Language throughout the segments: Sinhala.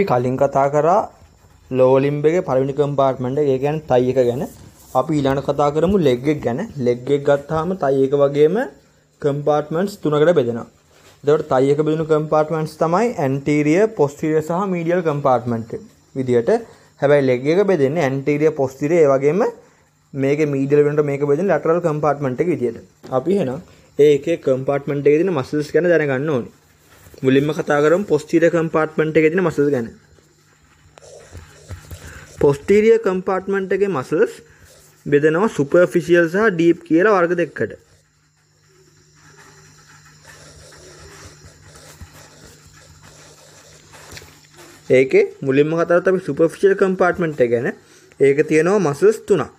අපි කලින් කතා කරා ලෝ ලිම්බ් එකේ පළවෙනි කම්පාර්ට්මන්ට් එක. ඒ කියන්නේ තයි එක ගැන. අපි ඊළඟට කතා කරමු ලෙග් එක ගැන. ලෙග් එක ගත්තාම තයි එක වගේම කම්පාර්ට්මන්ට්ස් තුනකට බෙදෙනවා. එතකොට තයි එක බෙදුණු කම්පාර්ට්මන්ට්ස් තමයි ඇන්ටීරියර්, පොස්ටීරියර් සහ මීඩියල් කම්පාර්ට්මන්ට් විදියට. හැබැයි ලෙග් එක බෙදෙන්නේ ඇන්ටීරියර්, පොස්ටීරියර් ඒ වගේම මේකේ මීඩියල් වෙනකොට මේක බෙදෙන්නේ ලැටරල් කම්පාර්ට්මන්ට් එක විදියට. අපි එහෙනම් ඒ එකේ කම්පාර්ට්මන්ට් එකේ තියෙන මසල්ස් ගැන දැනගන්න ඕනේ. මුලින්ම කතා කරමු posterior compartment එකේ තියෙන muscles ගැන. posterior compartment එකේ muscles බෙදෙනවා superficial සහ deep කියලා වර්ග දෙකකට. ඒකේ මුලින්ම කතා කරත් අපි superficial compartment එක ගැන. ඒකේ තියෙනවා muscles 3ක්.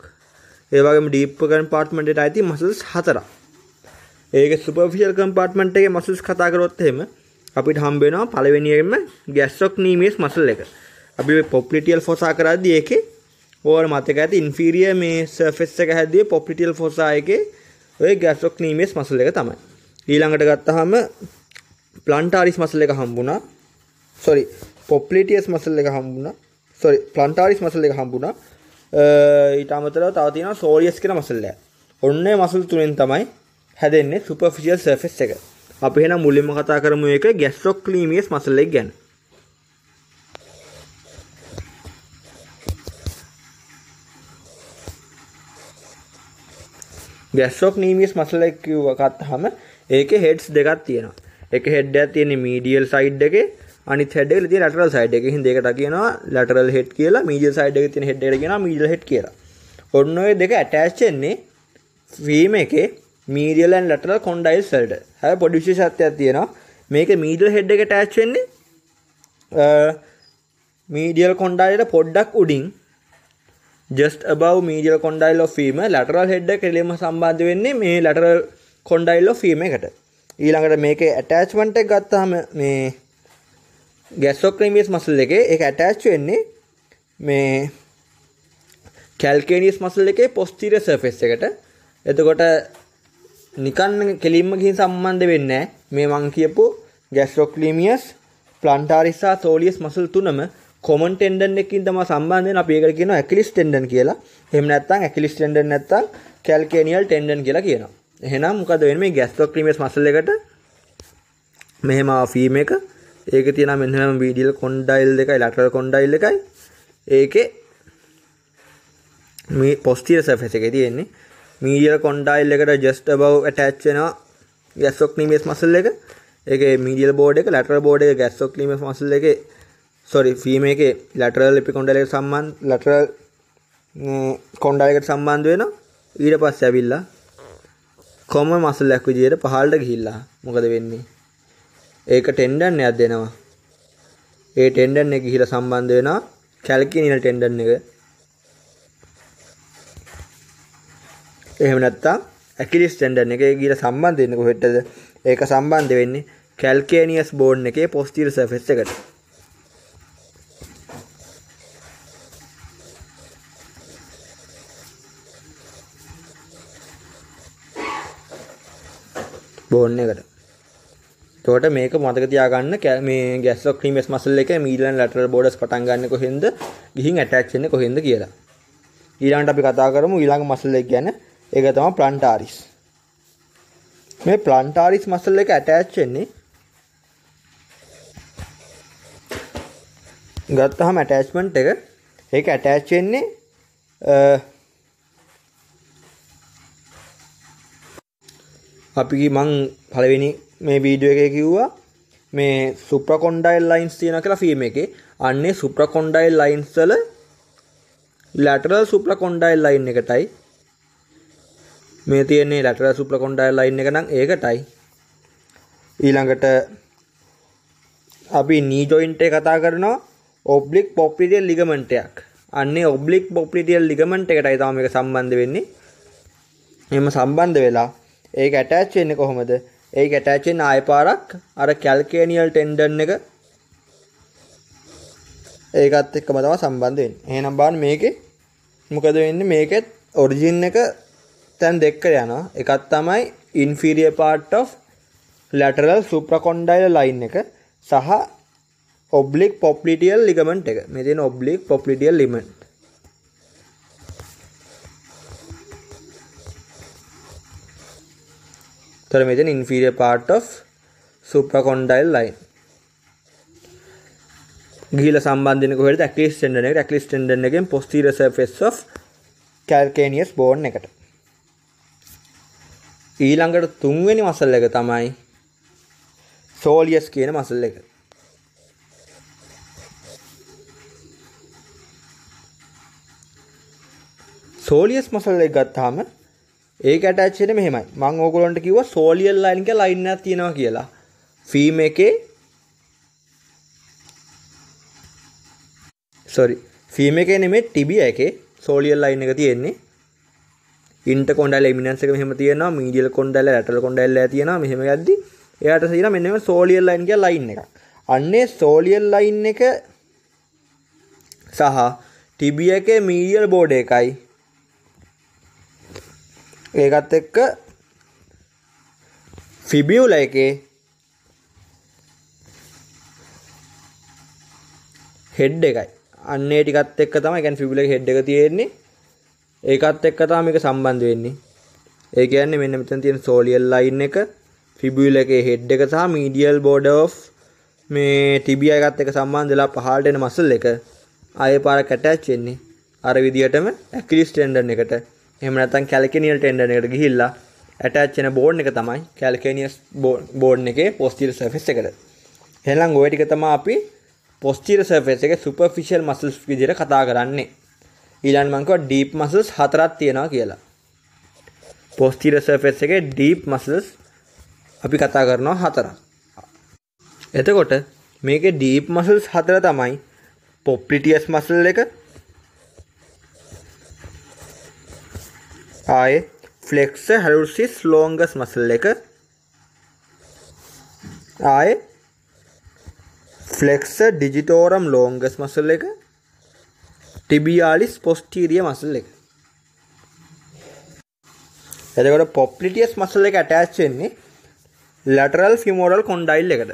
ඒ වගේම deep compartment එකට ඇති muscles 4ක්. ඒකේ superficial compartment එකේ muscles කතා කරොත් එහෙම අපිට හම්බ වෙනවා පළවෙනියෙන්ම gastrocnemius muscle එක. අපි මේ popliteal fossa කරද්දී ඒකේ ඕවර මතක ඇති inferior මේ surface එක හැද්දී popliteal fossa එකේ ඔය gastrocnemius muscle එක තමයි. ඊළඟට ගත්තාම plantaris muscle එක හම්බුණා. sorry popliteus muscle එක හම්බුණා. sorry plantaris muscle එක හම්බුණා. ඊට අමතරව තව තියෙනවා soleus කියන muscle එක. ඔන්නේ muscle තුනෙන් තමයි හැදෙන්නේ superficial surface එක. අපි එහෙනම් මුලින්ම කතා කරමු එක gastrocnemius muscle එක ගැන. gastrocnemius muscle එක ගත්තාම ඒකේ heads දෙකක් තියෙනවා. එක head එකක් තියෙන්නේ medial side එකේ, අනිත් head එකේ තියෙන lateral side එකේ. හින්දා ඒකට කියනවා lateral head කියලා. medial side එකේ තියෙන head එකට කියනවා medial head කියලා. ඔන්න ඔය දෙක attach වෙන්නේ femur එකේ medial and lateral condyles වලට. හැබැයි පොඩි විශේෂත්වයක් තියෙනවා. මේකේ medial head එක attach වෙන්නේ medial condyle එකට පොඩ්ඩක් උඩින් just above medial condyle of femur. lateral head එක කෙලින්ම සම්බන්ධ වෙන්නේ මේ lateral condyle of femur එකට. ඊළඟට මේකේ attachment එක ගත්තාම මේ gastrocnemius muscle එකේ ඒක attach වෙන්නේ මේ calcaneus muscle එකේ posterior surface එකට. එතකොට නිකන් කෙලින්ම ගිහින් සම්බන්ධ වෙන්නේ නැහැ. මේ මං කියපු gastrocnemius, plantaris සහ soleus muscle තුනම common tendon එකකින් තමයි සම්බන්ධ වෙන. අපි ඒකට කියනවා Achilles tendon කියලා. එහෙම නැත්නම් Achilles tendon නැත්නම් calcaneal tendon කියලා කියනවා. එහෙනම් මොකද වෙන්නේ මේ gastrocnemius muscle එකට මෙහෙම femur එක. ඒකේ තියෙනවා මෙන්න මේ medial condyle දෙකයි lateral condyle එකයි. ඒකේ මේ posterior surface එකේ තියෙන්නේ medial condyle එකට just above attach වෙනවා gastrocnemius muscle එක. ඒකේ medial board එක, lateral board එක gastrocnemius muscle එකේ sorry femur එකේ lateral epicondyle එකට සම්බන්ධ lateral condyle එකට සම්බන්ධ වෙනවා. ඊට පස්සේ ඇවිල්ලා common muscle එකක් විදියට පහළට ගිහිල්ලා මොකද වෙන්නේ? ඒක tendon එකක් දෙනවා. ඒ tendon එක ගිහිල්ලා සම්බන්ධ වෙනවා calcaneal tendon එක. එහෙම නැත්නම් Achilles tendon එකේ ගිහිල්ලා සම්බන්ධ වෙන්නේ කොහෙටද? ඒක සම්බන්ධ වෙන්නේ calcaneus bone එකේ posterior surface එකට. bone එකට. එතකොට මේක මතක තියාගන්න මේ gastrocnemius muscle එකේ medial and lateral borders පටන් ගන්න කොහෙන්ද? ගිහින් attach වෙන්නේ කොහෙන්ද කියලා. ඊළඟට අපි කතා කරමු ඊළඟ muscle එක ගැන. ඒක තමයි plantaris. මේ plantaris muscle එක attach වෙන්නේ ගත්තාම attachment එක ඒක attach වෙන්නේ අපි මං පළවෙනි මේ වීඩියෝ එකේ කිව්වා මේ supracondyle lines තියෙනවා කියලා femur එකේ. අන්නේ supracondyle lines වල lateral supracondyle line එකටයි මේ තියෙන්නේ lateral supracondyle line එක නම් ඒකටයි. ඊළඟට අපි knee joint එක කතා කරනවා oblique popliteal ligament එකක්. අන්නේ oblique popliteal ligament එකටයි තමයි මේක සම්බන්ධ වෙන්නේ. එහෙම සම්බන්ධ වෙලා ඒක attach වෙන්නේ කොහොමද? ඒක attach වෙන්නේ ආය පාරක් අර calcaneal tendon එක ඒකත් එක්කම තමයි සම්බන්ධ වෙන්නේ. එහෙනම් බලන්න මේකේ මොකද වෙන්නේ? මේකෙත් origin එක දැන් දෙක යනවා. එකක් තමයි inferior part of lateral supracondyle line එක සහ ඔබ්ලික් පොප්ලිටියල් ලිගමන්ට් එක. මේ තියෙන ඔබ්ලික් පොප්ලිටියල් ලිගමන්ට්. තර මේ තියෙන inferior part of supracondyle line. ගිහිලා සම්බන්ධ වෙන කොහෙද? ඇක්ලිස් ටෙන්ඩන් එකට. ඇක්ලිස් ටෙන්ඩන් එකෙන් posterior surface of calcaneus bone එකට. ඊළඟට තුන්වෙනි මසල් එක තමයි soleus කියන මසල් එක. soleus මසල් එක ගත්තාම ඒක ඇටච් වෙන්නේ මෙහෙමයි. මම ඕගොල්ලන්ට කිව්වා soleal line එක line එකක් තියෙනවා කියලා. ෆීම් එකේ ෆීම් එකේ නෙමෙයි ටිබියා එකේ soleal line එක තියෙන්නේ. intercondyle eminence එක මෙහෙම තියෙනවා. medial condyle lateral condyle එක තියෙනවා. මෙහෙම යද්දි එයාට තියෙනවා මෙන්න මේ soleal line කියලා line එකක්. අන්නේ soleal line එක සහ ටිබියා එකේ medial border එකයි ඒකත් එක්ක ෆිබියුලා එකේ හෙඩ් එකයි. අන්න ඒ ටිකත් එක්ක තමයි කියන්නේ ෆිබියුලා එකේ හෙඩ් එක තියෙන්නේ. ඒකත් එක්ක තමයි මේක සම්බන්ධ වෙන්නේ. ඒ කියන්නේ මෙන්න මෙතන තියෙන soleal line එක ෆිබියුලා එකේ හෙඩ් එක සහ medial border of මේ tibia එකත් එක්ක සම්බන්ධ වෙලා පහළට එන මසල් එක ආයේ පාරක් attach වෙන්නේ. අර විදියටම Achilles tendon එකට එහෙම නැත්නම් calcaneal tendon එකට ගිහිල්ලා attach වෙන bone එක තමයි calcaneus bone එකේ posterior surface එකට. එහෙනම් ওই ටික තමයි අපි posterior surface එකේ superficial muscles විදිහට කතා කරන්නේ. ඊළඟ මම කිව්වා deep muscles හතරක් තියෙනවා කියලා. posterior surface එකේ deep muscles අපි කතා කරනවා හතරක්. එතකොට මේකේ deep muscles හතර තමයි popliteus muscle එක, ආයේ flexor hallucis longus muscle එක, ආයේ flexor digitorum longus muscle එක, tibialis posterior muscle එක. එතකොට popliteus muscle එක attach වෙන්නේ lateral femoral condyle එකට.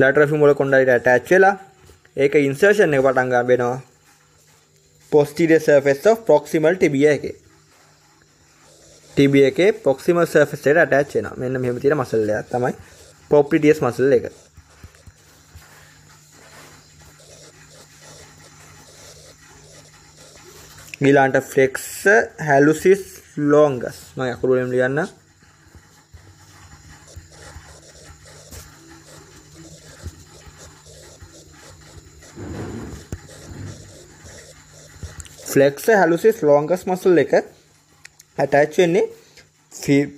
lateral femoral condyle attach වෙලා ඒක insertion එක පටන් ගන්න වෙනවා posterior surface of proximal tibia එකේ. tibia එකේ proximal surface එකට attach වෙනවා. මෙන්න මෙහෙම තියෙන muscle එකක් තමයි popliteus muscle එක. ඊළඟට flexor hallucis longus මම අකුරු වලින් ලියන්න. flexor hallucis longus muscle එක attach වෙන්නේ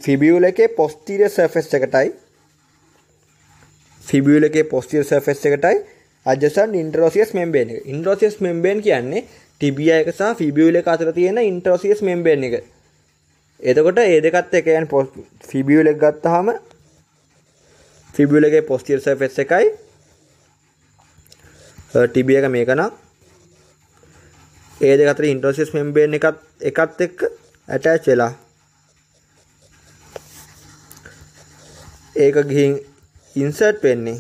fibula එකේ posterior surface එකටයි. fibula එකේ posterior surface එකටයි adjacent interosseous membrane එක. interosseous membrane කියන්නේ tibia එක සහ fibula එක අතර තියෙන interosseous membrane එක. එතකොට මේ දෙකත් එක කියන්නේ fibula එක ගත්තාම fibula එකේ posterior surface එකයි tibia එක මේක නම් ඒ දෙක අතර interosseous membrane එකත් එක්ක attach වෙලා ඒක ගිහින් insert වෙන්නේ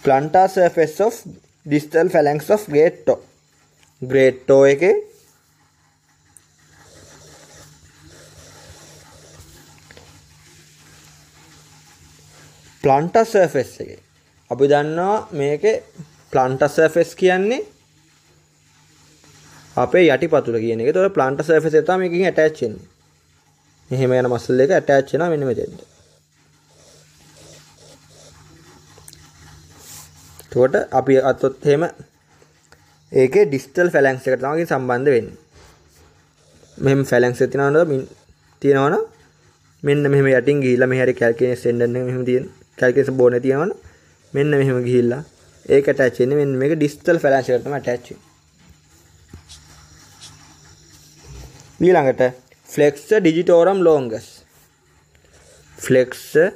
plantar surface of distal phalanx of great toe. great toe එකේ plantar surface එකේ අපි දන්නවා මේකේ plantar surface කියන්නේ අපේ යටිපතුල කියන එක. ඒතකොට plantar surface එක තමයි මේකකින් attach වෙන්නේ. මෙහෙම යන muscle එක attach වෙනවා මෙන්න මෙතෙන්ට. එතකොට අපි අතොත් එහෙම ඒකේ distal phalanx එකට තමයි සම්බන්ධ වෙන්නේ. මෙහෙම phalanx එක තියෙනවනම් මෙන්න මෙහෙම යටින් ගිහිල්ලා මෙහි හරි calcaneus tendon එක මෙහෙම තියෙන calcaneus bone එක තියෙනවනම් මෙන්න මෙහෙම ගිහිල්ලා ඒක attach වෙන්නේ මෙන්න මේක distal phalanx එකට තමයි attach වෙන්නේ. ඊළඟට flexor digitorum longus. flexor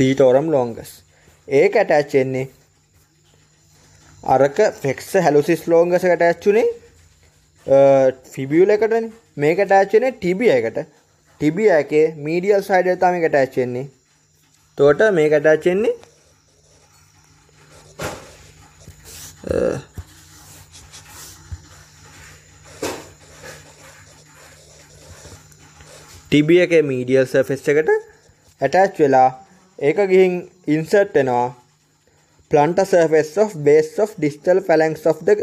digitorum longus. ඒක attach වෙන්නේ අරක flexor hallucis longus එකට attach උනේ ෆිබියුලා එකටනේ. මේක ඇටච් වෙන්නේ ටිබියා එකට. ටිබියා එකේ මීඩියල් සයිඩ් එක තමයි මේක ඇටච් වෙන්නේ. එතකොට මේක ඇටච් වෙන්නේ ටිබියා එකේ මීඩියල් සර්ෆේස් එකට ඇටච් වෙලා ඒක ගිහින් ඉන්සර්ට් වෙනවා plantar surface of base of distal phalanx of the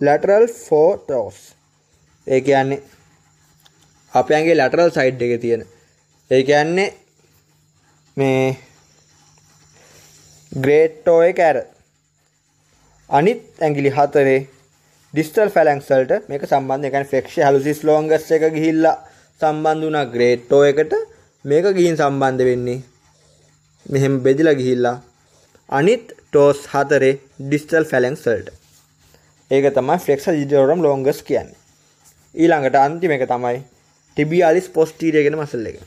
lateral four toes. ඒ කියන්නේ අපේ ඇඟේ lateral side එකේ තියෙන. ඒ කියන්නේ මේ great toe එක ඇර අනිත් ඇඟිලි හතරේ distal phalanx වලට මේක සම්බන්ධ. ඒ කියන්නේ flexure hallucis longus එක ගිහිල්ලා සම්බන්ධ වුණා great toe එකට. මේක ගිහින් සම්බන්ධ වෙන්නේ මෙහෙම බෙදලා ගිහිල්ලා අනිත් toes හතරේ distal phalanx වලට. ඒක තමයි flexor digitorum longus කියන්නේ. ඊළඟට අන්තිම එක තමයි tibialis posterior කියන මසල් එක.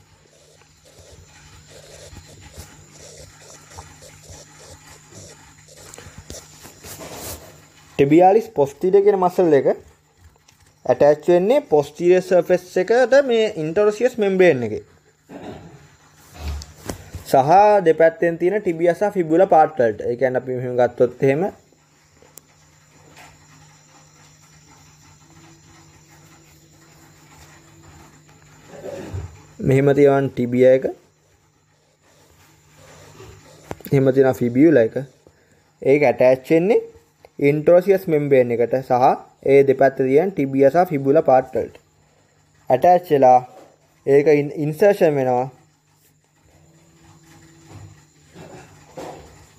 tibialis posterior කියන මසල් එක attach වෙන්නේ posterior surface එකට මේ interosseous membrane එකේ. සහ දෙපැත්තෙන් තියෙන ටිබියා සහ ෆිබුලා පාර්ට් වලට. ඒ කියන්නේ අපි මෙහෙම ගත්තොත් එහෙම මෙහෙම තියෙන ටිබියා එක, එහෙම තියෙන ෆිබියුලා එක. ඒක ඇටච් වෙන්නේ ඉන්ට්‍රෝසියස් මෙම්බ්‍රේන් එකට සහ ඒ දෙපැත්තේ තියෙන ටිබියා සහ ෆිබුලා පාර්ට් වලට. ඇටච් වෙලා ඒක ඉන්සර්ෂන් වෙනවා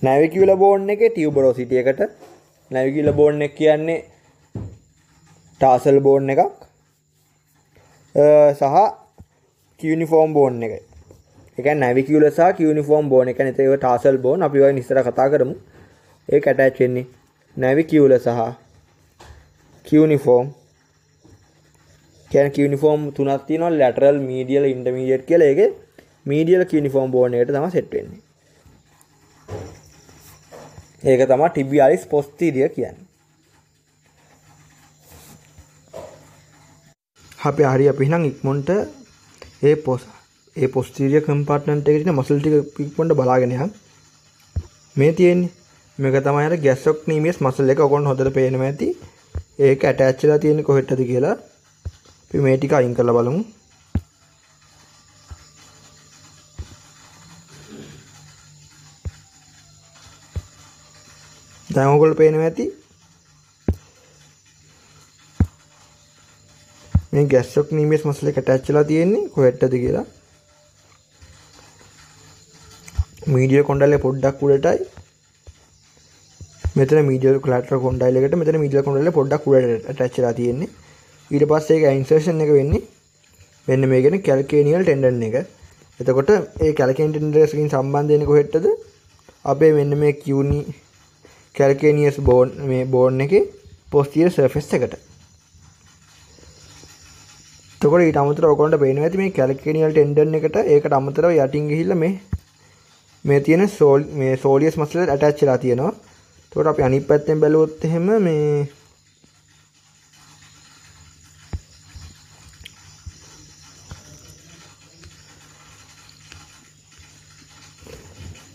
navicular bone එකේ tuberosity එකට. navicular bone එක කියන්නේ tarsal bone එකක් සහ cuneiform bone එක. ඒ කියන්නේ navicular සහ cuneiform bone එක. කියන්නේ ඒක tarsal bone අපි වයින් ඉස්සර කතා කරමු. ඒක attach වෙන්නේ navicular සහ cuneiform. කියන්නේ cuneiform තුනක් තියෙනවා lateral, medial, intermediate කියලා. ඒකේ medial cuneiform bone එකට තමයි set වෙන්නේ. ඒක තමයි tibialis posterior කියන්නේ. අපි එහෙනම් ඉක්මනට ඒ posterior compartment එකේ තියෙන muscle ටික ඉක්මනට බලාගෙන යන්න. මේ තියෙන්නේ මේක තමයි අර gastrocnemius muscle එක. ඔයගොල්ලෝ හොඳට පේනවා ඇති. ඒක attach වෙලා තියෙන්නේ කොහෙටද කියලා. අපි මේ ටික අයින් කරලා බලමු. දැන් ඔයගොල්ලෝ පේනවා ඇති මේ gastrocnemius muscle එක attach වෙලා තියෙන්නේ කොහෙටද කියලා. medial condyle පොඩ්ඩක් උඩටයි. මෙතන medial collateral condyle එකට මෙතන medial condyle පොඩ්ඩක් උඩට attach වෙලා තියෙන්නේ. ඊට පස්සේ ඒක insertion එක වෙන්නේ මෙන්න මේ කියන calcaneal tendon එක. එතකොට ඒ calcaneal tendon එකකින් සම්බන්ධ වෙන්නේ කොහෙටද? අපේ මෙන්න මේ calcaneus bone මේ bone එකේ posterior surface එකට. එතකොට ඊට අමතරව ඔයගොල්ලන්ට පේනවා ඇති මේ calcaneal tendon එකට ඒකට අමතරව යටින් ගිහිල්ලා මේ තියෙන මේ soleus muscle එකට attach වෙලා තියෙනවා. එතකොට අපි අනිත් පැත්තෙන් බැලුවොත් එහෙම මේ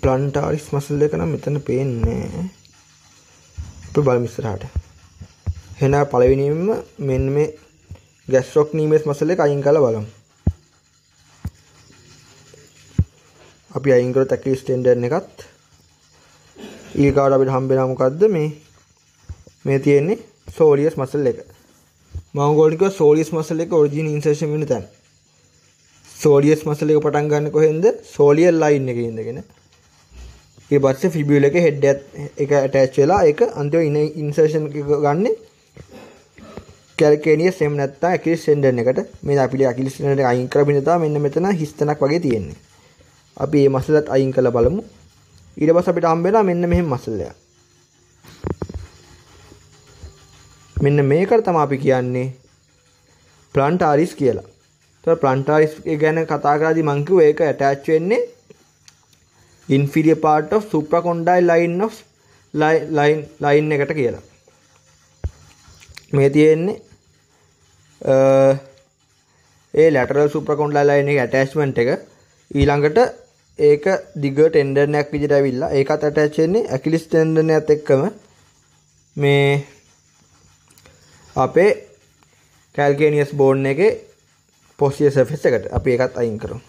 plantaris muscle එක නම් මෙතන පේන්නේ. අපි බලමු ඉස්සරහට. එහෙනම් පළවෙනියෙන්ම මෙන්න මේ gastrocnemius muscle එක අයින් කරලා බලමු. අපි අයින් කරලා Achilles tendon එකත් ඊගාවට අපිට හම්බෙනා මොකද්ද මේ තියෙන්නේ soleus muscle එක. මම ඔයගොල්ලෝ කිව්වා soleus muscle එක origin insertion වෙන තැන. soleus muscle එක පටන් ගන්න කොහෙන්ද? soleal line එකේ ඉඳගෙන. ඊට පස්සේ fibula එකේ head එක attach වෙලා ඒක අන්තිම insertion එක ගන්නෙ calcaneus එහෙම නැත්නම් Achilles tendon එකට. මේ අපි Achilles tendon එක අයින් කරලා බින්ද මෙන්න මෙතන හිස්තනක් වගේ තියෙන්නේ. අපි මේ muscle එකත් අයින් කරලා බලමු. ඊට පස්සේ අපිට හම්බ වෙනවා මෙන්න මෙහෙම muscle එකක්. මෙන්න මේකට තමයි අපි කියන්නේ plantaris කියලා. ඒතකොට plantaris ගැන කතා කරද්දී මම කිව්වා ඒක attach වෙන්නේ inferior part of supracondyle line එකට කියලා. මේ තියෙන්නේ ඒ lateral supracondylar එක attachment එක ඊළඟට ඒක දිග tendon එකක් විදිහට ඇවිල්ලා ඒකත් attach වෙන්නේ Achilles tendon එකත් එක්කම මේ අපේ calcaneus bone එකේ posterior surface එකට. අපි ඒකත් අයින් කරමු.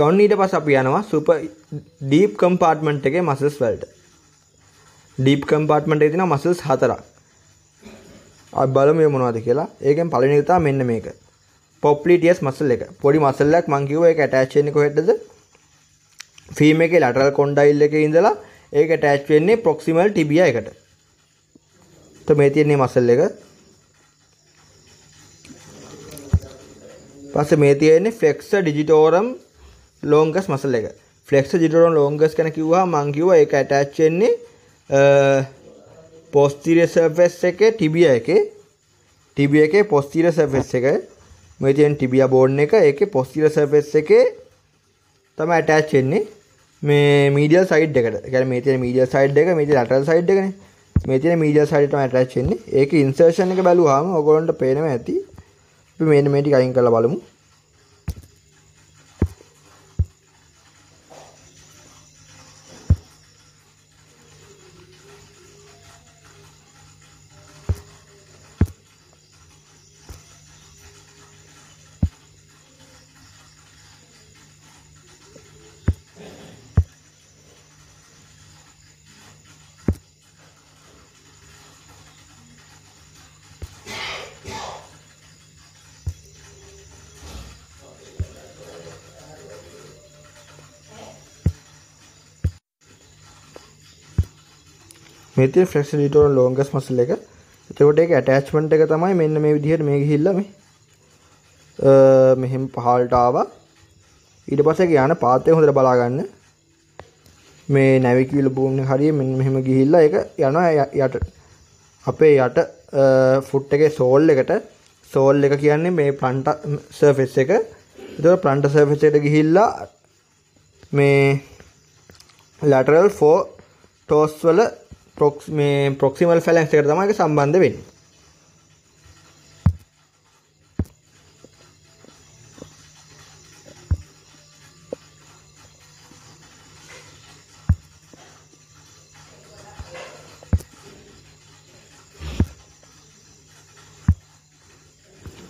ඔන්න ඊට පස්සේ අපි යනවා super deep compartment එකේ muscles වලට. deep compartment එකේ තියෙන muscles 4ක්. අපි බලමු මේ මොනවද කියලා. ඒකෙන් පළවෙනි එක තමයි මෙන්න මේක. popliteus muscle එක. පොඩි muscle එකක් මම කිව්වා ඒක attach වෙන්නේ කොහෙටද? femur එකේ lateral condyle එකේ ඉඳලා ඒක attach වෙන්නේ proximal tibia එකට. તો මේ තියෙන muscle එක. පස්සේ මේ තියෙන්නේ flexor digitorum longus muscle එක. flexor digitorum longus ගැන කිව්වහම මම කිව්වා ඒක attach වෙන්නේ posterior surface එකේ tibia එකේ posterior surface එක. මේ තියෙන tibia bone එක ඒකේ posterior surface එකේ තමයි attach වෙන්නේ මේ medial side එකට. ඒ කියන්නේ මේ තියෙන medial side එක මේ තියෙන lateral side එකනේ. මේ තියෙන medial side එක තමයි attach වෙන්නේ. ඒකේ insertion එක බැලුවාම ඔයගොල්ලන්ට පේනවා ඇති. අපි මෙන්න මේ ටික අයින් කරලා බලමු. මේ තියෙන flexor digitorum longus muscle එක. එතකොට ඒක attachment එක තමයි මෙන්න මේ විදිහට මේ ගිහිල්ලා මෙහෙම පහළට ආවා. ඊට පස්සේ ඒක යන පාත් එක හොඳට බලා ගන්න. මේ navicular bone එක හරිය මෙන්න මෙහෙම ගිහිල්ලා ඒක යනවා යට. අපේ යට foot එකේ sole එකට. sole එක කියන්නේ මේ plantar surface එක. එතකොට plantar surface එකට ගිහිල්ලා මේ lateral four toes වල මේ proximal phalanx එකට තමයි ඒක සම්බන්ධ වෙන්නේ.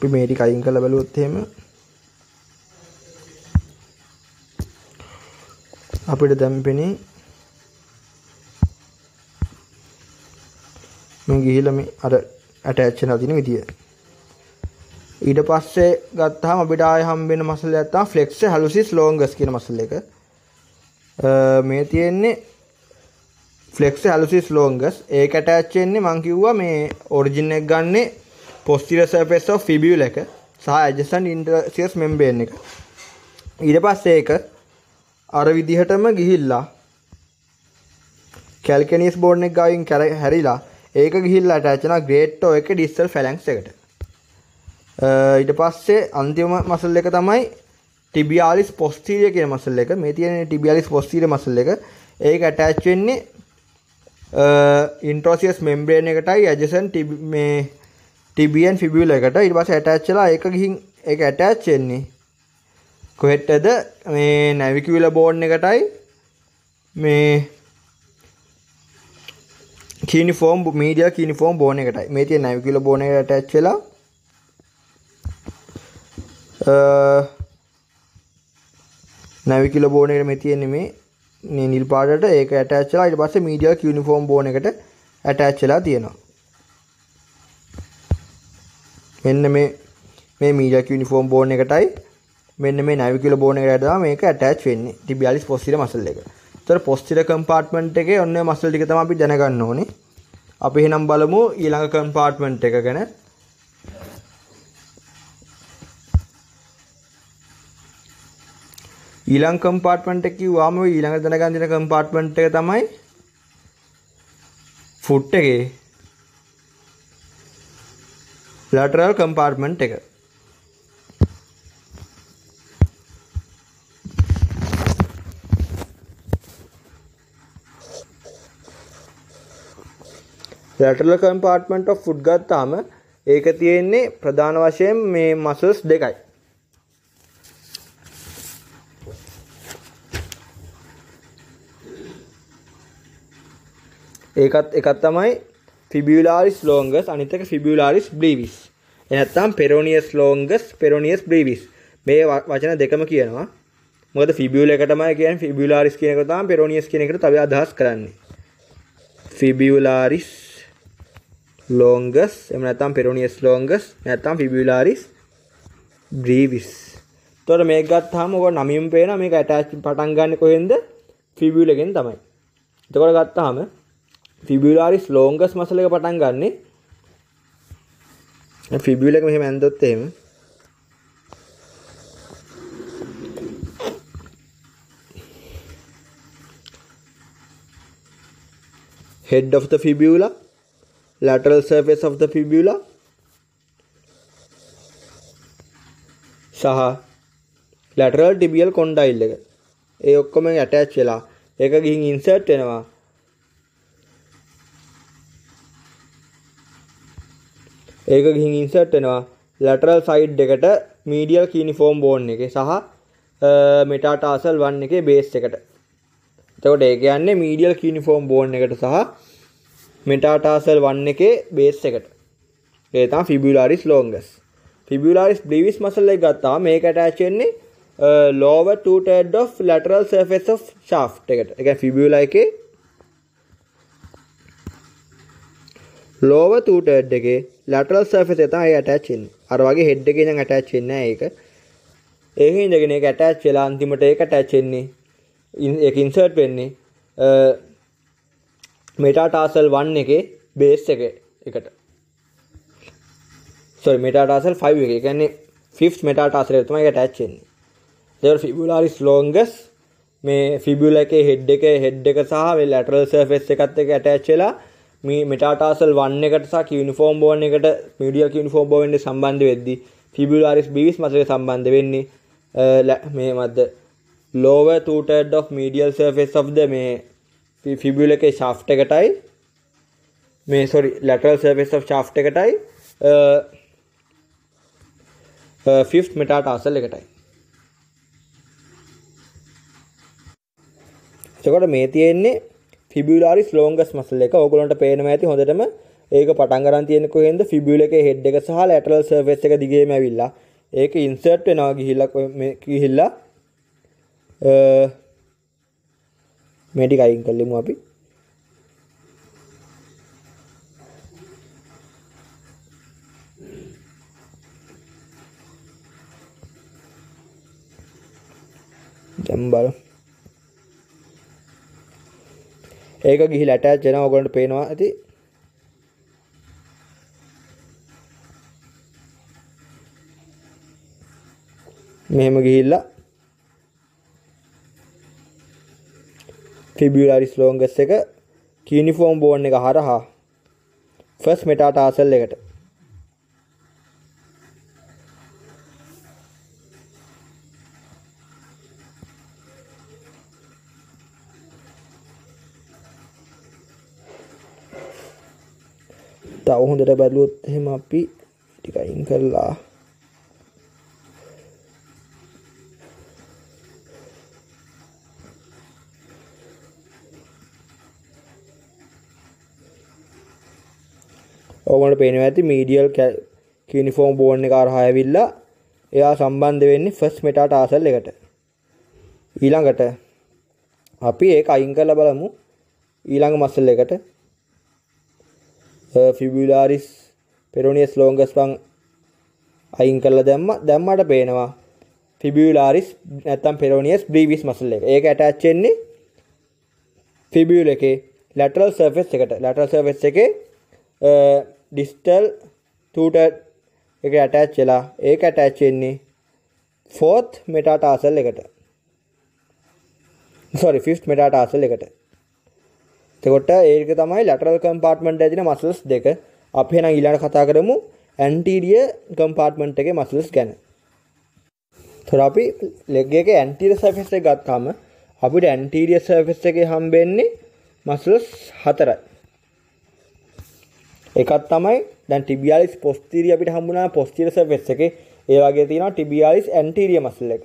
අපි මේ ටික අයින් කරලා බලුවොත් එහෙම අපිට දැන් පෙනේ මේ ගිහිලා මේ අර attach වෙලා තියෙන විදිය. ඊට පස්සේ ගත්තාම අපිට ආයෙ හම්බ වෙන muscle එකක් තමයි flexor hallucis longus කියන muscle එක. මේ තියෙන්නේ flexor hallucis longus. ඒක attach වෙන්නේ මම කිව්වා මේ origin එක ගන්නෙ posterior surface of fibula එක සහ adjacent interosseous membrane එක. ඊට පස්සේ ඒක අර විදිහටම ගිහිල්ලා calcaneus bone එක ගාවින් හැරිලා ඒක ගිහිල්ලා attach වෙනවා great toe එකේ distal phalanx එකට. ඊට පස්සේ අන්තිම muscle එක තමයි tibialis posterior කියන muscle එක. මේ තියෙන tibialis posterior muscle එක. ඒක attach වෙන්නේ interosseous membrane එකටයි adjacent මේ tibia and fibula එකට. ඊට පස්සේ attach වෙලා ඒක ගිහින් ඒක attach වෙන්නේ කොහෙටද මේ navicular bone එකටයි මේ cuneiform medial cuneiform bone එකටයි. මේ තියෙන navicular bone එකට attach වෙලා navicular bone එකට මේ තියෙන්නේ මේ නිල් පාටට ඒක attach වෙලා ඊට පස්සේ medial cuneiform bone එකට attach වෙලා තියෙනවා. මෙන්න මේ medial cuneiform bone එකටයි මෙන්න මේ navicular bone එකට තමයි මේක attach වෙන්නේ tibialis posterior muscle එක. ඒතර posterior compartment එකේ ඔන්න ඔය muscle ටික තමයි අපි දැනගන්න ඕනේ. අපි එහෙනම් බලමු ඊළඟ compartment එක ගැන. ඊළඟ compartment එක කිව්වම ඔය ඊළඟ දැනගන්න දෙන compartment එක තමයි foot එකේ lateral compartment එක. lateral compartment of foot ගත්තාම ඒක තියෙන්නේ ප්‍රධාන වශයෙන් මේ මසල්ස් දෙකයි. ඒකත් එකක් තමයි fibularis longus අනිත් එක fibularis brevis. එහෙනම් peroneus longus peroneus brevis. මේ වචන දෙකම කියනවා. මොකද fibula එක තමයි කියන්නේ fibularis කියන එක තමයි peroneus කියන එකට තව අදහස් කරන්නේ. fibularis longus එහෙම නැත්නම් peroneus longus නැත්නම් fibularis brevis. එතකොට මේක ගත්තාම ඔක නමින් පේනවා මේක ඇටච් පටන් ගන්න කොහෙන්ද? fibula එකෙන් තමයි. එතකොට ගත්තාම fibularis longus muscle එක පටන් ගන්නෙ fibula එක මෙහෙම ඇන්දොත් එහෙම head of the fibula, lateral surface of the fibula සහ lateral tibial condyle එක. ඒ ඔක්කොම attach වෙලා ඒක ගිහින් insert වෙනවා. ඒක ගිහින් insert වෙනවා lateral side එකට medial cuneiform bone එකේ සහ metatarsal 1 එකේ base එකට. එතකොට ඒ කියන්නේ medial cuneiform bone එකට සහ metatarsal 1 එකේ base එකට. ඒ තමයි fibularis longus. fibularis brevis muscle එක ගත්තාම මේක attach වෙන්නේ lower two-thirds of lateral surface of shaft එකට. ඒ කියන්නේ fibula එකේ lower two-thirds එකේ lateral surface එක තමයි attach වෙන්නේ. අර වගේ head එකේ ඉඳන් attach වෙන්නේ නැහැ ඒක. ඒකේ ඉඳගෙන ඒක attach වෙලා අන්තිමට ඒක attach වෙන්නේ ඒක insert වෙන්නේ metatarsal 1 එකේ base එකට. sorry metatarsal 5 එකේ. ඒ කියන්නේ 5th metatarsal එක තමයි ඒක attach වෙන්නේ. ඒතකොට fibularis longus මේ fibula එකේ head එක සහ lateral surface එකත් එක්ක attach වෙලා මේ metatarsal 1 එකට සහ cuneiform bone එකට medial cuneiform bone එකට සම්බන්ධ වෙද්දී fibularis brevis muscle එක සම්බන්ධ වෙන්නේ මේ මැද lower two-thirds of medial surface of the මේ fibula එකේ shaft එකටයි මේ lateral surface of shaft එකටයි 5th metatarsal එකටයි. එතකොට මේ තියෙන්නේ fibularis longus muscle එක. ඕගොල්ලන්ට පේනවා ඇති හොඳටම ඒක පටන් ගන්න තියෙන්නේ කොහෙන්ද? fibula එකේ head එක සහ lateral surface එක දිගේම ඇවිල්ලා ඒක insert වෙනවා ගිහිල්ලා මේ ටික අයින් කළෙමු අපි. දැන් බලමු. ඒක ගිහිලා attach වෙනවා ඔයගොල්ලන්ට පේනවා ඇති. මෙහෙම ගිහිල්ලා fibularis longus එක cuneiform bone එක හරහා first metatarsal එකට. තව හොඳට බලුවොත් එහෙම අපි ටික අයින් කරලා ඔයගොල්ලන්ට පේනවා ඇති medial cuneiform bone එක හරහා ඇවිල්ලා එයා සම්බන්ධ වෙන්නේ first metatarsal එකට. ඊළඟට අපි ඒක අයින් කරලා බලමු ඊළඟ muscle එකට. fibularis peroneus longus වන් අයින් කරලා දැම්මට පේනවා fibularis නැත්නම් peroneus brevis muscle එක. ඒක attach වෙන්නේ fibula එකේ lateral surface එකට. lateral surface එකේ distal two-thirds එක attach වෙලා ඒක attach වෙන්නේ 4th metatarsal එකට. sorry 5th metatarsal එකට. එතකොට ඒක තමයි lateral compartment එකේ තියෙන muscles දෙක. අපි එහෙනම් ඊළඟට කතා කරමු anterior compartment එකේ muscles ගැන. ඒතර අපි leg එකේ anterior surface එක ගත්තාම අපිට anterior surface එකේ හම්බෙන්නේ muscles 4යි. එකක් තමයි දැන් tibialis posterior අපිට හම්බුණා posterior surface එකේ ඒ වගේ තියෙනවා tibialis anterior muscle එක.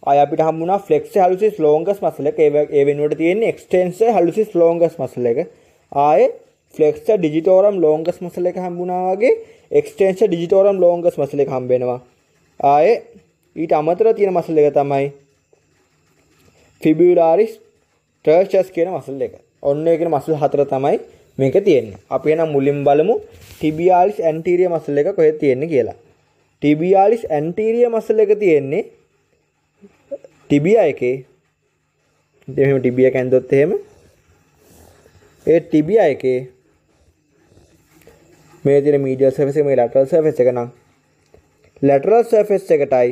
ආය අපිට හම්බුණා flexor hallucis longus muscle එක. ඒ වෙනුවට තියෙන්නේ extensor hallucis longus muscle එක. ආයේ flexor digitorum longus muscle එක හම්බුණා වගේ extensor digitorum longus muscle එක හම්බ වෙනවා. ආයේ ඊට අමතරව තියෙන muscle එක තමයි fibularis tertius කියන muscle එක. ඔන්න ඒ කියන muscle හතර තමයි මේක තියෙන්නේ. අපි එහෙනම් මුලින්ම බලමු tibialis anterior muscle එක කොහෙද තියෙන්නේ කියලා. tibialis anterior muscle එක තියෙන්නේ tibia එකේ. මෙහෙම tibia කැන්දොත් එහෙම ඒ tibia එකේ මේ තියෙන medial surface එක මේ lateral surface එක නම් lateral surface එකටයි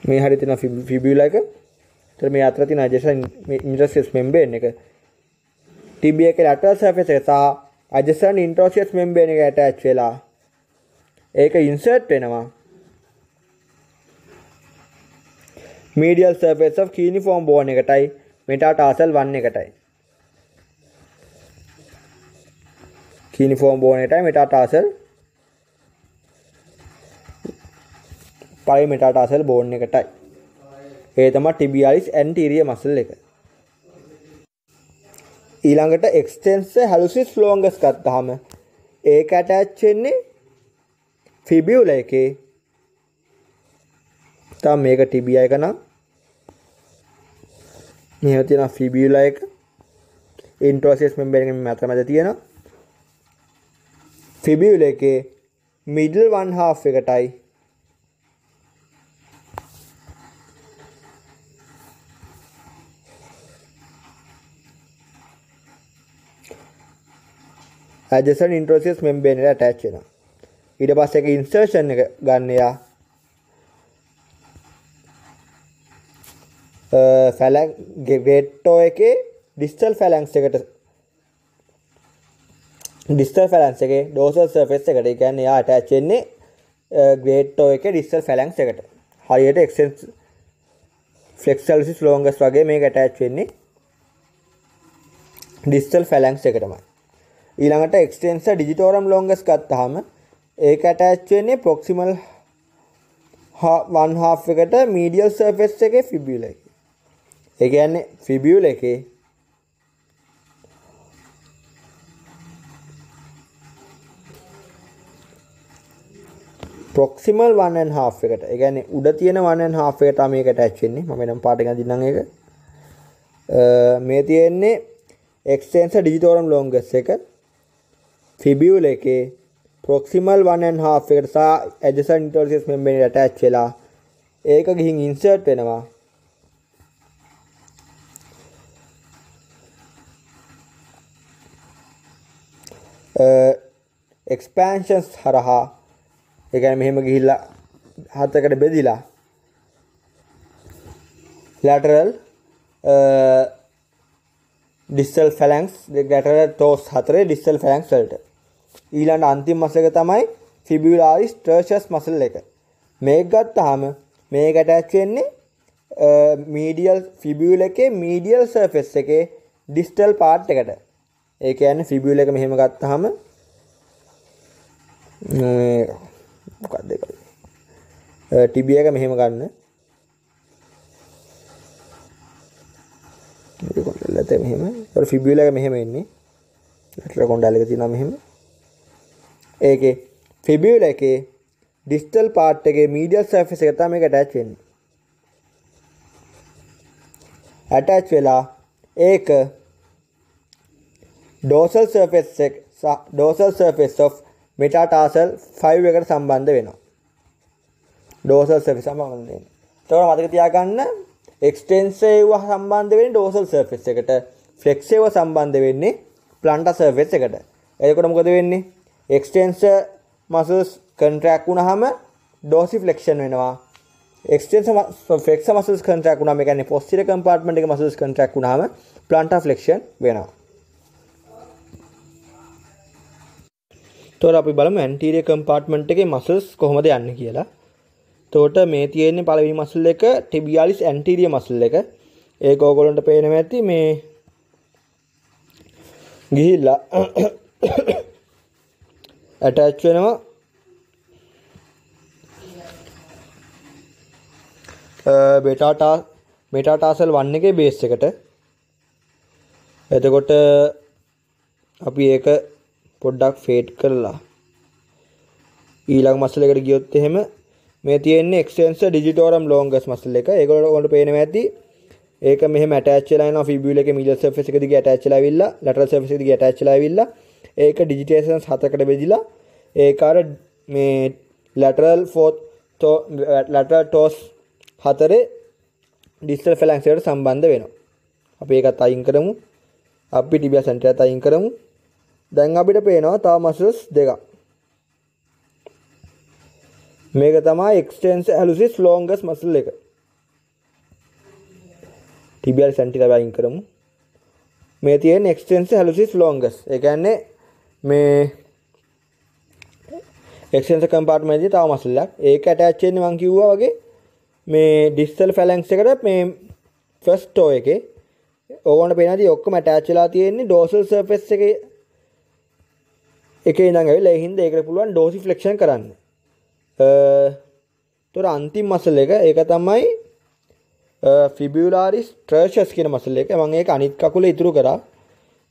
මේ හරිය තියෙන fibula එක. ඒතර මේ අතර තියෙන adjacent interosseous membrane එක tibia එකේ lateral surface එක සහ adjacent interosseous membrane එක attach වෙලා ඒක insert වෙනවා medial surface of cuneiform bone එකටයි metatarsal 1 එකටයි. cuneiform bone එකටයි metatarsal metatarsal bone එකටයි. ඒ තමයි tibialis anterior muscle එක. ඊළඟට extensor hallucis longus ගත්තාම ඒක attach වෙන්නේ fibula එකේ. තම මේක tibia එක නම් මෙහෙම තියෙන fibula එක interosseous membrane එකේ මැද තියෙනවා. fibula එකේ middle one half එකටයි adjacent interosseous membrane එකට attach වෙනවා. ඊට පස්සේ ඒක insertion එක ගන්න යා phalanx great toe එකේ distal phalanx එකට distal phalanx එකේ dorsal surface එකට. ඒ කියන්නේ යා attach වෙන්නේ great toe එකේ distal phalanx එකට. හරියට extensor flexor hallucis longus වගේ මේක attach වෙන්නේ distal phalanx එකටමයි. ඊළඟට extensor digitorum longus ගත්තාම ඒක attach වෙන්නේ proximal one half එකට medial surface එකේ fibula එකේ. ඒ කියන්නේ fibula එකේ proximal 1.5 එකට. ඒ කියන්නේ උඩ තියෙන 1.5 එකට තමයි මේක attach වෙන්නේ. මම එනම් පාට එක අදින්නම් ඒක. මේ තියෙන්නේ extensor digitorum longus එක fibula එකේ proximal 1.5 එකට සහ adjacent interosseous membrane එකට attach වෙලා ඒක ගිහින් insert වෙනවා expansions හරහා. ඒ කියන්නේ මෙහෙම ගිහිල්ලා හතකට බෙදිලා lateral distal phalanx lateral toes හතරේ distal phalanx වලට. ඊළඟ අන්තිම muscle එක තමයි fibularis tertius muscle එක. මේක ගත්තාම මේක attach වෙන්නේ medial fibula එකේ medial surface එකේ distal part එකට. ඒ කියන්නේ fibula එක මෙහෙම ගත්තාම මොකක්ද ඒක? tibia එක මෙහෙම ගන්න. මේක කොල්ලට මෙහෙම. ඒතර fibula එක මෙහෙම එන්නේ. lateral condyle එක තියෙනවා මෙහෙම. ඒකේ fibula එකේ distal part එකේ medial surface එක තමයි මේක attach වෙන්නේ. attach වෙලා ඒක dorsal surface of metatarsal 5 එකට සම්බන්ධ වෙනවා. dorsal surface සම්බන්ධ වෙනවා. ඒතකොට මතක තියාගන්න extensor සම්බන්ධ වෙන්නේ dorsal surface එකට, flexor සම්බන්ධ වෙන්නේ plantar surface එකට. එතකොට මොකද වෙන්නේ? extensor muscles contract වුණාම dorsiflexion වෙනවා. extensor flexor muscles contract වුණාම ඒ කියන්නේ posterior compartment එකේ muscles contract වුණාම plantar flexion වෙනවා. තොර අපි බලමු anterior compartment එකේ muscles කොහොමද යන්නේ කියලා. එතකොට මේ තියෙන්නේ පළවෙනි muscle එක tibialis anterior muscle එක. ඒක ඕගොල්ලන්ට පේනවා ඇති මේ ගිහිල්ලා ඇටච් වෙනවා මෙටාටාසල් 1 එකේ බේස් එකට. එතකොට අපි ඒක පොඩ්ඩක් ෆේඩ් කරලා ඊළඟ මසල් එකට ගියොත් එහෙම මේ තියෙන්නේ එක්ස්ටෙන්සර් ඩිජිටෝරම් ලොන්ගස් මසල් එක. ඒක ඔයාලට පේනවා ඇති. ඒක මෙහෙම ඇටච් වෙලා යනවා ෆිබියුලා එකේ මීඩියල් සර්ෆේස් එක දිගේ ඇටච් වෙලා ඇවිල්ලා ලැටරල් සර්ෆේස් එක දිගේ ඇටච් වෙලා ඇවිල්ලා ඒක ඩිජිටේෂන්ස් 7කට බෙදිලා ඒක අර මේ ලැටරල් ටෝස් 4 ඩිස්ටල් ෆැලැන්ක්ස් එකට සම්බන්ධ වෙනවා. අපි ඒකත් අයින් කරමු. අපි ටිබියා සෙන්ටරයත් අයින් කරමු. දැන් අපිට පේනවා තව මසල්ස් දෙකක්. මේක තමයි එක්ස්ටෙන්සර් හැලුසිස් ලොන්ගස් මසල් එක. ටිබියා සෙන්ටරය අයින් කරමු. මේ තියෙන එක්ස්ටෙන්සර් හැලුසිස් ලොන්ගස්. ඒ කියන්නේ මේ එක්ස්ටෙන්සර් කම්පාර්ට්මන්ට් එකේ තව මසල් එකක්. ඒක ඇටච් වෙන්නේ මම කිව්වා වගේ මේ ඩිස්ටල් ෆැලැන්ක්ස් එකට මේ ෆස්ට් ටෝ එකේ ඕගොල්ලන්ට පේනවාදී ඔක්කොම ඇටච් වෙලා තියෙන්නේ ඩෝසල් සර්ෆේස් එකේ ඉඳන් ඇවිල්ලා ඒ හින්දා ඒකට පුළුවන් ඩෝසි ෆ්ලෙක්ෂන් කරන්න. තොර අන්තිම මසල් එක ඒක තමයි ෆිබියුලාරිස් ටර්ෂස් කියන මසල් එක. මම ඒක අනිත් කකුලේ ඉතුරු කරා.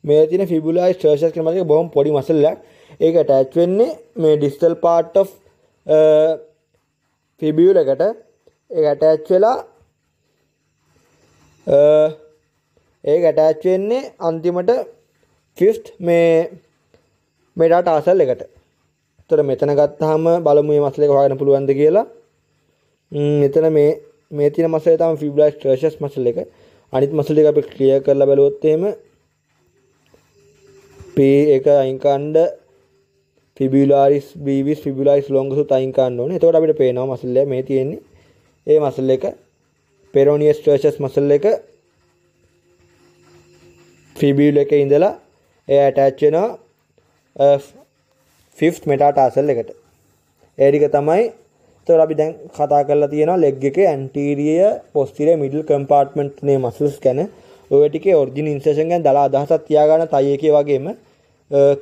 මේ තියෙන ෆිබියුලාරිස් ටර්ෂස් කියන මසල් එක බොහොම පොඩි මසල් එකක්. ඒක ඇටච් වෙන්නේ මේ ඩිස්ටල් පාර්ට් ඔෆ් ෆිබියුල එකට. ඒක ඇටච් වෙලා ඒක ඇටච් වෙන්නේ අන්තිමට ෆිෆ්ත් මේ මෙටාටාසල් එකට. ඒතර මෙතන ගත්තාම බලමු මේ මසල් එක හොයන්න පුළුවන්ද කියලා. මෙතන මේ තියෙන මසල් එක තමයි ෆිබුලාරිස් ටර්ෂස් මසල් එක. අනිත් මසල් එක අපි ක්ලියර් කරලා බලුවොත් එහෙම P එක අයින් කරන්න ෆිබුලාරිස් බීවිස් ෆිබුලාරිස් ලොන්ගස් උත් අයින් කරන්න ඕනේ. එතකොට අපිට පේනවා මසල් එක මේ තියෙන්නේ ඒ මසල් එක පෙරෝනියස් ටර්ෂස් මසල් එක ෆිබියුල එකේ ඉඳලා ඒ ඇටච් වෙනවා ෆිෆ්ත් මෙටාටාසල් එකට. ඒ ටික තමයි ඒතකොට අපි දැන් කතා කරලා තියෙනවා ලෙග් එකේ ඇන්ටීරියර් පොස්ටීරියර් මිඩල් කම්පාර්ට්මන්ට් නේ මසල්ස් ගැන. ඔය ටිකේ ඔරිජින් ඉන්සර්ෂන් ගැන දාලා අදහසක් තියාගන්න තයි එකේ වගේම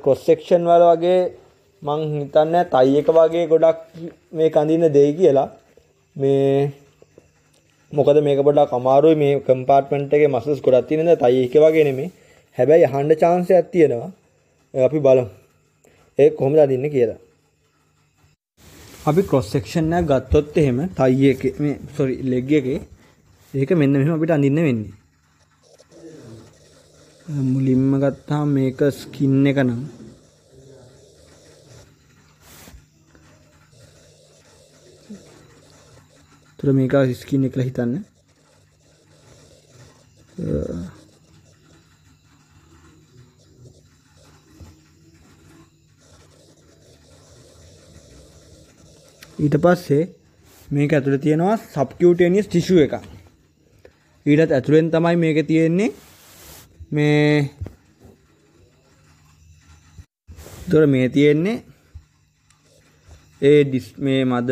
ක්‍රොස් සෙක්ෂන් වල වගේ මං හිතන්නේ තයි එක වගේ ගොඩක් මේ කඳින්න දෙයි කියලා. මේ මොකද මේක පොඩ්ඩක් අමාරුයි මේ කම්පාර්ට්මන්ට් එකේ මසල්ස් ගොඩක් තියෙන නේද තයි එක වගේ නෙමෙයි. හැබැයි අහන්න chance එකක් තියෙනවා. අපි බලමු ඒක කොහොමද අදින්නේ කියලා. අපි ක්‍රොස් සෙක්ෂන් එක ගත්තොත් එහෙම තයි එකේ මේ ලෙග් එකේ ඒක මෙන්න මෙහෙම අපිට අඳින්න වෙන්නේ. මුලින්ම ගත්තාම මේක ස්කින් එක නම් තුර මේක ස්කින් එක කියලා හිතන්න. ඊට පස්සේ මේක ඇතුලේ තියෙනවා සබ්කියුටේනියස් ටිෂු එකක්. ඊටත් ඇතුලෙන් තමයි මේක තියෙන්නේ මේ ඒතර මේ තියෙන්නේ මේ මද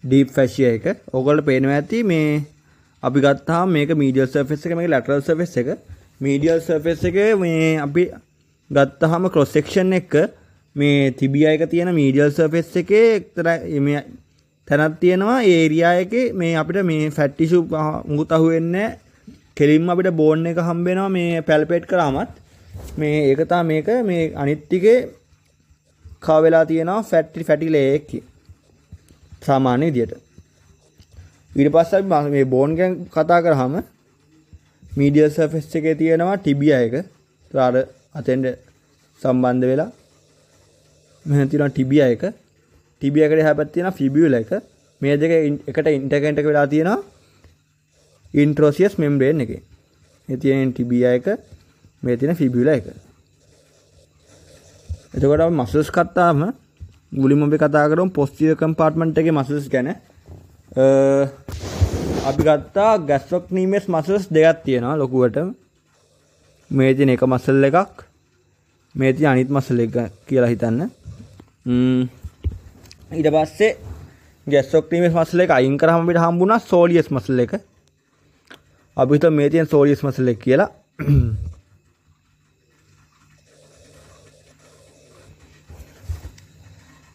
ඩීප් ෆැෂියා එක. ඕගොල්ලෝ පේනවා ඇති මේ අපි ගත්තාම මේක මීඩියල් සර්ෆේස් එක මේක ලැටරල් සර්ෆේස් එක. මීඩියල් සර්ෆේස් එකේ මේ අපි ගත්තාම ක්‍රොස් සෙක්ෂන් එක මේ තිබියා එක තියෙන මීඩියල් සර්ෆේස් එකේ එක්තරා මේ තැනක් තියෙනවා. ඒ ඒරියා එකේ මේ අපිට මේ ෆැට් ටිෂු මුකුත් අහුවෙන්නේ නැහැ. කෙලින්ම අපිට බෝන් එක හම්බ වෙනවා මේ පැල්පේට් කරාමත්. මේ ඒක තමයි මේක මේ අනිත් ටිකේ කව වෙලා තියෙනවා ෆැටි ලේයර් එකක් සාමාන්‍ය විදියට. ඊට පස්සේ අපි මේ බෝන් ගැන කතා කරාම මීඩියල් සර්ෆේස් එකේ තියෙනවා ටිබියා එක. ඒතර අර අතෙන්ද සම්බන්ධ වෙලා මෙහෙන් තියෙනවා ටිබියා එක. ටිබියා එකට එහා පැත්තේ තියෙනවා ෆිබියුලා එක. මේ දෙක එකට ඉන්ටර්කනෙක්ට් එක වෙලා තියෙනවා ඉන්ට්‍රෝසියස් මෙම්බ්‍රේන් එකේ. මේ තියෙන ටිබියා එක මේ තියෙන ෆිබියුලා එක. එතකොට අපි මසල්ස් ගත්තාම මුලින්ම අපි කතා කරමු පොස්ටිරියර් කම්පාර්ට්මන්ට් එකේ මසල්ස් ගැන. අපි ගත්තා ගැස්ට්‍රොක්නීමියස් මසල්ස් දෙකක් තියෙනවා ලොකුවට. මේ තියෙන එක මසල් එකක් මේ තියෙන අනිත් මසල් එක කියලා හිතන්න. ඊට පස්සේ ගැස්ට්‍රොක්නීමියස් මසල් එක අයින් කරාම අපිට හම්බුණා සෝලියස් මසල් එක. අපි හිතුවා මේ තියෙන සෝලියස් මසල් එක කියලා.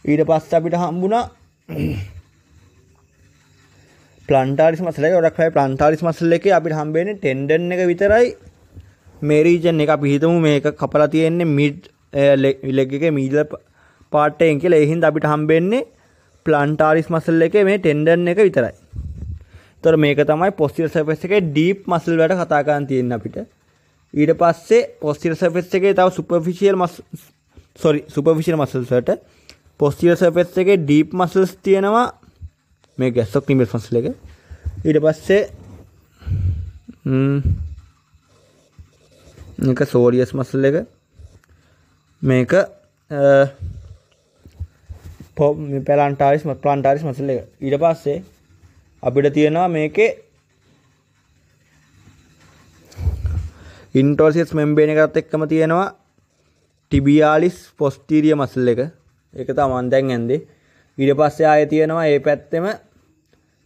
ඊට පස්සේ අපිට හම්බුණා ප්ලන්ටාරිස් මසල් එක. ගොඩක් අය ප්ලන්ටාරිස් මසල් එකේ අපිට හම්බෙන්නේ ටෙන්ඩන් එක විතරයි මේ රීජන් එක. අපි හිතමු මේක කපලා තියෙන්නේ මිඩ් ලෙග් එකේ මීඩල් පාර්ට් එකෙන් කියලා. ඒ හින්දා අපිට හම්බෙන්නේ ප්ලන්ටාරිස් මසල් එකේ මේ ටෙන්ඩන් එක විතරයි. ඒතර මේක තමයි posterior surface එකේ deep muscle වලට කතා කරන් තියෙන්නේ අපිට. ඊට පස්සේ posterior surface එකේ තව superficial muscles වලට posterior surface එකේ deep muscles තියෙනවා. මේ gastrocnemius muscle එක. ඊට පස්සේ මේක soleus muscle එක. මේක plantaris muscle එක. ඊට පස්සේ අපිට තියෙනවා මේකේ interosseous membrane එකත් එක්කම තියෙනවා tibialis posterior muscle එක. ඒක තමයි මම දැන් ඇන්දේ. ඊට පස්සේ ආයේ තියෙනවා මේ පැත්තෙම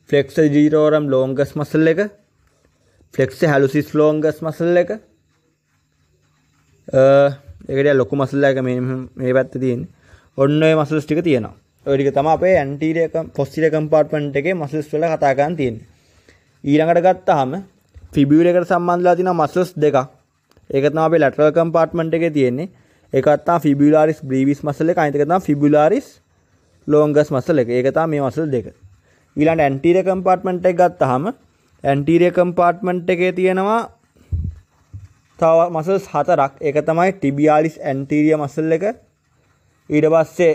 flexor digitorum longus muscle එක, flexor hallucis longus muscle එක. ඒකට ලොකු muscle එක මේ පැත්තේ තියෙන්නේ. ඔන්න ඔය muscles ටික තියෙනවා. ඔය ටික තමයි අපේ anterior posterior compartment එකේ muscles වල කතා කරන් තියෙන්නේ. ඊළඟට ගත්තාම fibula එකට සම්බන්ධලා තියෙන muscles දෙකක්. ඒක තමයි අපේ lateral compartment එකේ තියෙන්නේ. එකක් තමයි fibularis brevis muscle එක, අනිත් එක තමයි fibularis longus muscle එක. ඒක තමයි මේ muscle දෙක. ඊළඟට anterior compartment එක ගත්තාම anterior compartment එකේ තියෙනවා තව muscles හතරක්. ඒක තමයි tibialis anterior muscle එක. ඊට පස්සේ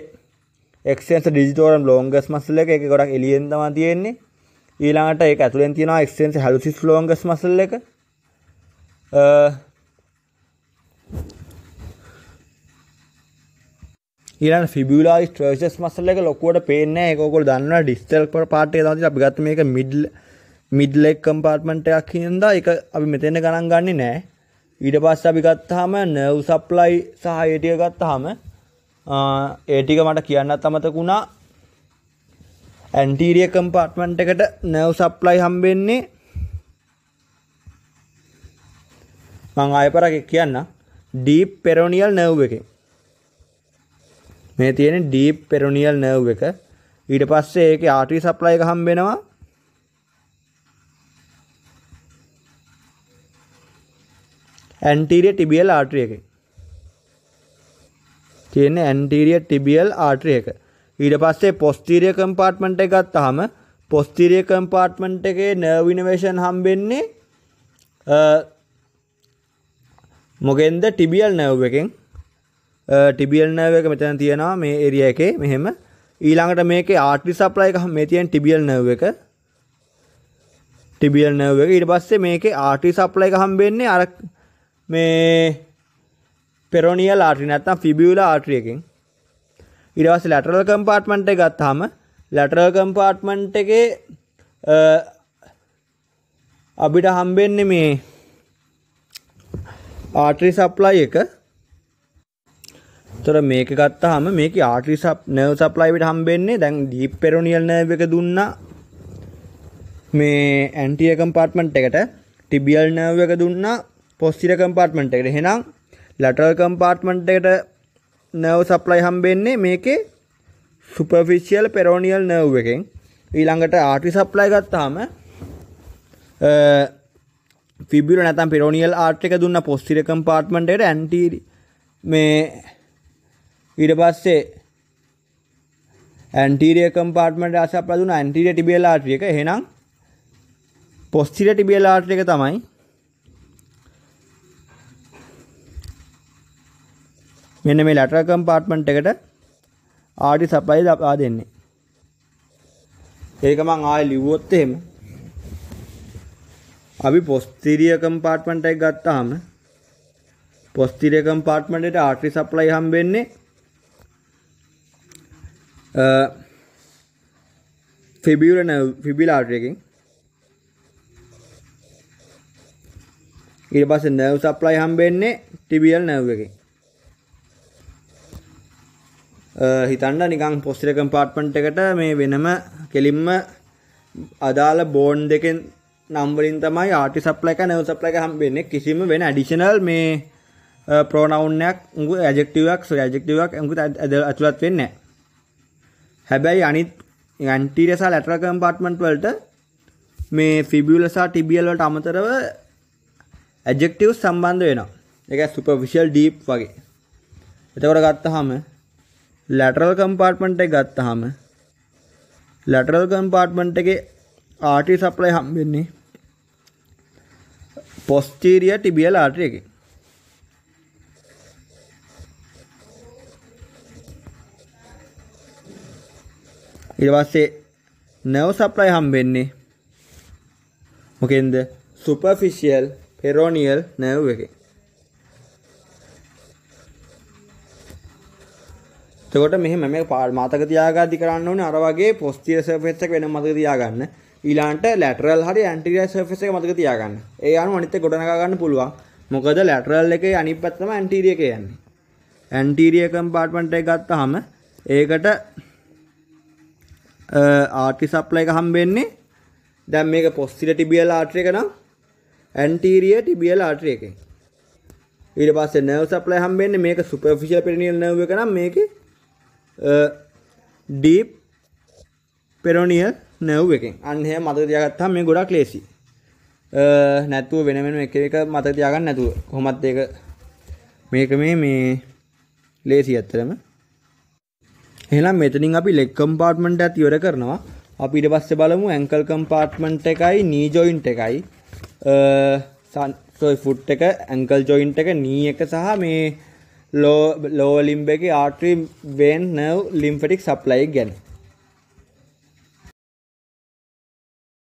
extensor digitorum longus muscle එක. ඒක ගොඩක් එළියෙන් තමයි තියෙන්නේ. ඊළඟට ඒක ඇතුලෙන් තියෙනවා extensor hallucis longus muscle එක. ඊළඟ fibularis trapezius muscle එක ලොකුවට පේන්නේ නැහැ. ඒක ඔයගොල්ලෝ දන්නවා distal part එක තමයි අපි ගත්ත මේක mid leg compartment එකක් හින්දා ඒක අපි මෙතන ගණන් ගන්නෙ නැහැ. ඊට පස්සේ අපි ගත්තාම nerve supply සහ ඒ ටික ගත්තාම ඒ ටික මට කියන්නත් අමතක වුණා. anterior compartment එකට nerve supply හම්බෙන්නේ මම ආයෙ පාරක් කියන්න deep peroneal nerve එකෙන්. මේ තියෙන්නේ deep peroneal nerve එක. ඊට පස්සේ ඒකේ artery supply එක හම්බෙනවා anterior tibial artery එකෙන්. තියෙන්නේ anterior tibial artery එක. ඊට පස්සේ posterior compartment එක ගත්තාම posterior compartment එකේ nerve innervation හම්බෙන්නේ මොකෙන්ද tibial nerve එකෙන්. tibial nerve එක මෙතන තියෙනවා මේ area එකේ මෙහෙම. ඊළඟට මේකේ artery supply එක මේ තියෙන tibial nerve එක. tibial nerve එක. ඊට පස්සේ මේකේ artery supply එක හම්බෙන්නේ අර මේ peroneal artery නැත්නම් fibular artery එකෙන්. ඊට පස්සේ lateral compartment එක ගත්තාම lateral compartment එකේ අපිට හම්බෙන්නේ මේ artery supply එක. තොර මේක ගත්තාම මේකේ artery nerve supply එකට හම්බෙන්නේ දැන් deep peroneal nerve එක දුන්නා මේ anterior compartment එකට, tibial nerve එක දුන්නා posterior compartment එකට. එහෙනම් lateral compartment එකට nerve supply හම්බෙන්නේ මේකේ superficial peroneal nerve එකෙන්. ඊළඟට artery supply ගත්තාම fibula නැත්නම් peroneal artery එක දුන්නා posterior compartment එකට anterior මේ ඊට පස්සේ anterior compartment එක supply දුන්නා anterior tibial artery එක. එහෙනම් posterior tibial artery එක තමයි මෙන්න මේ lateral compartment එකට artery supply දෙන්නේ. ඒක මම ආයෙ ලිව්වොත් එහෙම අපි posterior compartment එක ගත්තාම posterior compartment එකට artery supply හම්බෙන්නේ fibular artery එකෙන්. ඊට පස්සේ nerve supply හම්බෙන්නේ tibial nerve එකෙන්. හිතන්න නිකන් posterior compartment එකට මේ වෙනම කෙලින්ම අදාළ bone දෙකෙන් නම් වලින් තමයි artery supply එක nerve supply එක හම්බෙන්නේ. කිසිම වෙන additional මේ pronoun එකක් adjective එකක් ඇතුළත් වෙන්නේ නැහැ. හැබැයි අනිත් ඇන්ටීරියර් සහ ලැටරල් කම්පාර්ට්මන්ට් වලට මේ ෆිබියුලා සහ ටිබියල් වලට අමතරව ඇඩ්ජෙක්ටිව්ස් සම්බන්ධ වෙනවා. ඒක සුපර්ෆිෂල් ඩීප් වගේ. එතකොට ගත්තාම ලැටරල් කම්පාර්ට්මන්ට් එක ගත්තාම ලැටරල් කම්පාර්ට්මන්ට් එකේ ආර්ටරි සප්ලයි හම්බෙන්නේ posterior tibial artery එකෙන්. ඊට පස්සේ nerve supply හම්බෙන්නේ මොකෙන්ද? superficial peroneal nerve එකෙන්. එතකොට මෙහෙම මේක මතක තියාගද්දි කරන්න ඕනේ අර වගේ posterior surface එක වෙනම මතක තියාගන්න. ඊළාන්ට lateral හරි anterior surface එක මතක තියාගන්න. ඒ අනුව අනිත් එක ගොඩනගා ගන්න පුළුවන්. මොකද lateral එකේ අනිත් පැත්ත තමයි anterior එකේ යන්නේ. anterior compartment එක ගත්තාම ඒකට artery supply එක හම්බෙන්නේ දැන් මේක posterior tibial artery එක නම් anterior tibial artery එකෙන්. ඊට පස්සේ nerve supply හම්බෙන්නේ මේක superficial peroneal nerve එක නම් මේකේ deep peroneal nerve එකෙන්. අන්න එහෙම මතක තියාගත්තාම මේ ගොඩක් ලේසි. නැතුව වෙන වෙනම එක එක මතක තියාගන්න නැතුව කොහොමද මේක මේ ලේසි ඇත්තටම. එහෙනම් මෙතනින් අපි leg compartment එකත් ඉවර කරනවා. අපි ඊට පස්සේ බලමු ankle compartment එකයි knee joint එකයි foot එක ankle joint එක knee එක සහ මේ lower limb එකේ artery vein nerve lymphatic supply එක ගැන.